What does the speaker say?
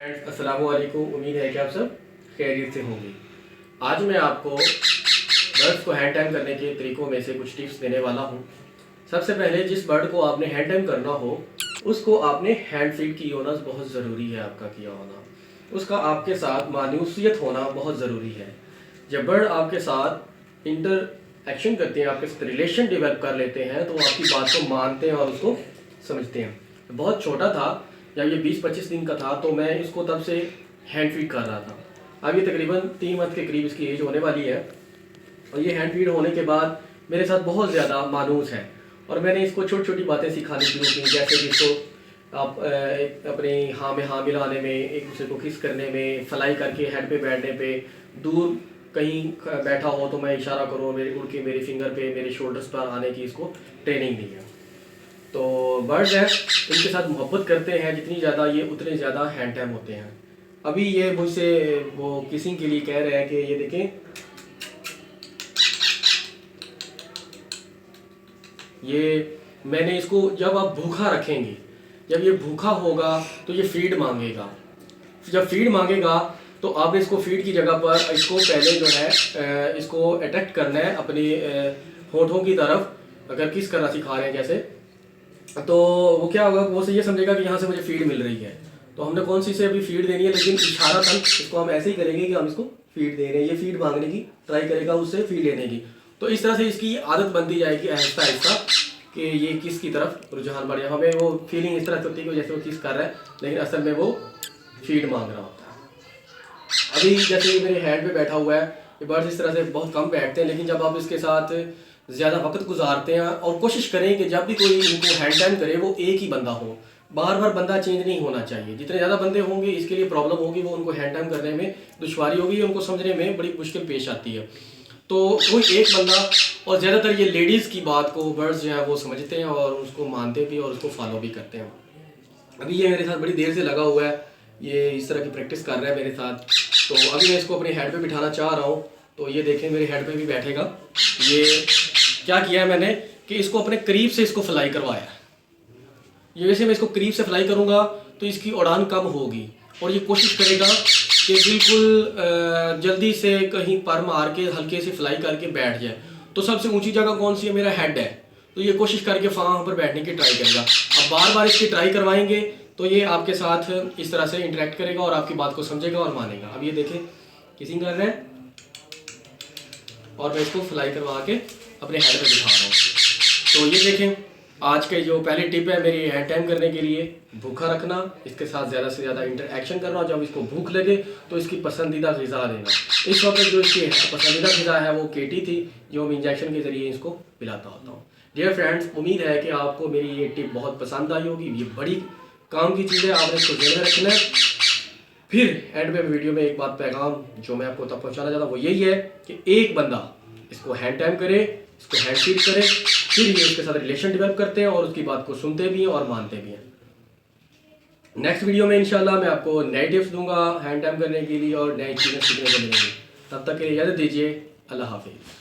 अस्सलाम वालेकुम। उम्मीद है कि आप सब खैरियत से होंगे। आज मैं आपको बर्ड्स को हैंड टाइम करने के तरीकों में से कुछ टिप्स देने वाला हूं। सबसे पहले जिस बर्ड को आपने हैंड टाइम करना हो उसको आपने हैंड फीड की होना बहुत ज़रूरी है। आपका किया होना, उसका आपके साथ मानूसियत होना बहुत ज़रूरी है। जब बर्ड आपके साथ इंटर एक्शन करते हैं, आपके साथ रिलेशन डेवलप कर लेते हैं, तो वो आपकी बात को मानते हैं और उसको समझते हैं। बहुत छोटा था, जब ये 20-25 दिन का था, तो मैं इसको तब से हैंड फीड कर रहा था। अब ये तकरीबन 3 मंथ के करीब इसकी एज होने वाली है और ये हैंड फीड होने के बाद मेरे साथ बहुत ज़्यादा मानूस है। और मैंने इसको छोटी छोटी बातें सिखानी शुरू की, जैसे कि इसको आप अपने हाँ में हाँ मिलाने में, एक दूसरे को किस करने में, फ्लाई करके हेड पे बैठने पे, दूर कहीं बैठा हो तो मैं इशारा करूँ मेरे उड़ के मेरे फिंगर पे, मेरे शोल्डर्स पर आने की इसको ट्रेनिंग दी है। तो बर्ड्स हैं, इनके साथ मोहब्बत करते हैं जितनी ज़्यादा ये, उतने ज़्यादा हैंड टाइम होते हैं। अभी ये मुझसे वो किसिंग के लिए कह रहे हैं कि ये देखें, ये मैंने इसको, जब आप भूखा रखेंगे, जब ये भूखा होगा तो ये फीड मांगेगा। जब फीड मांगेगा तो आप इसको फीड की जगह पर इसको पहले जो है इसको अट्रैक्ट करना है अपने होठों की तरफ। अगर किस करना सिखा रहे हैं जैसे, तो वो क्या होगा, वो ये समझेगा कि यहाँ से मुझे फीड मिल रही है। तो हमने कौन सी से अभी फीड देनी है, लेकिन इशारा तक इसको हम ऐसे ही करेंगे कि हम इसको फीड दे रहे हैं। ये फीड मांगने की ट्राई करेगा, उससे फीड लेने की। तो इस तरह से इसकी आदत बनती जाएगी आहिस्ता आहिस्ता कि ये किस की तरफ रुझान बढ़े। हमें वो फीलिंग इस तरह से होती है कि जैसे वो किस कर रहा है, लेकिन असल में वो फीड मांग रहा होता है। अभी जैसे मेरे हैंड पे बैठा हुआ है, ये बर्ड्स इस तरह से बहुत कम बैठते हैं, लेकिन जब आप इसके साथ ज़्यादा वक्त गुजारते हैं और कोशिश करें कि जब भी कोई इनको हैंड टाइम करे वो एक ही बंदा हो, बार बार बंदा चेंज नहीं होना चाहिए। जितने ज़्यादा बंदे होंगे इसके लिए प्रॉब्लम होगी, वो उनको हैंड टाइम करने में दुश्वारी होगी, उनको समझने में बड़ी मुश्किल पेश आती है। तो कोई एक बंदा, और ज़्यादातर ये लेडीज़ की बात को बर्ड्स जो है वो समझते हैं और उसको मानते भी और उसको फॉलो भी करते हैं। अभी ये मेरे साथ बड़ी देर से लगा हुआ है, ये इस तरह की प्रैक्टिस कर रहा है मेरे साथ। तो अभी मैं इसको अपने हेड पे बिठाना चाह रहा हूँ, तो ये देखें मेरे हेड पे भी बैठेगा। ये क्या किया है मैंने कि इसको अपने करीब से इसको फ्लाई करवाया। ये वैसे मैं इसको करीब से फ्लाई करूँगा तो इसकी उड़ान कम होगी और ये कोशिश करेगा कि बिल्कुल जल्दी से कहीं पर मार के हल्के से फ्लाई करके बैठ जाए। तो सबसे ऊंची जगह कौन सी है, मेरा हेड है, तो ये कोशिश करके वहाँ पर बैठने की ट्राई करेगा। अब बार बार इसकी ट्राई करवाएंगे तो ये आपके साथ इस तरह से इंटरेक्ट करेगा और आपकी बात को समझेगा और मानेगा। अब ये देखें किसिंग कर रहे हैं और मैं इसको फ्लाई करवा के अपने हेड पे बिठा रहा हूँ। तो ये देखें, आज के जो पहली टिप है मेरी हैंड टाइम करने के लिए, भूखा रखना, इसके साथ ज़्यादा से ज़्यादा इंटरेक्शन करना। जब इसको भूख लगे तो इसकी पसंदीदा ग़िज़ा देना। इस वक्त जो इसकी पसंदीदा ग़िज़ा है वो केटी थी, जो मैं इंजेक्शन के ज़रिए इसको पिलाता होता हूँ। डियर फ्रेंड्स, उम्मीद है कि आपको मेरी ये टिप बहुत पसंद आई होगी। ये बड़ी काम की चीज़ है, आपने इसको ध्यान में रखना है। फिर एंड में वीडियो में एक बात पैगाम जो मैं आपको तब पहुँचाना चाहता हूँ वो यही है कि एक बंदा इसको हैंड टाइम करे, इसको हैंड फीड करे, फिर ये उसके साथ रिलेशन डेवलप करते हैं और उसकी बात को सुनते भी हैं और मानते भी हैं। नेक्स्ट वीडियो में इंशाल्लाह मैं आपको नए टिप्स दूंगा हैंड टाइम करने के लिए और नई चीज़ें सीखने को मिलेंगी। तब तक के लिए इजाज़त दीजिए। अल्लाह हाफिज़।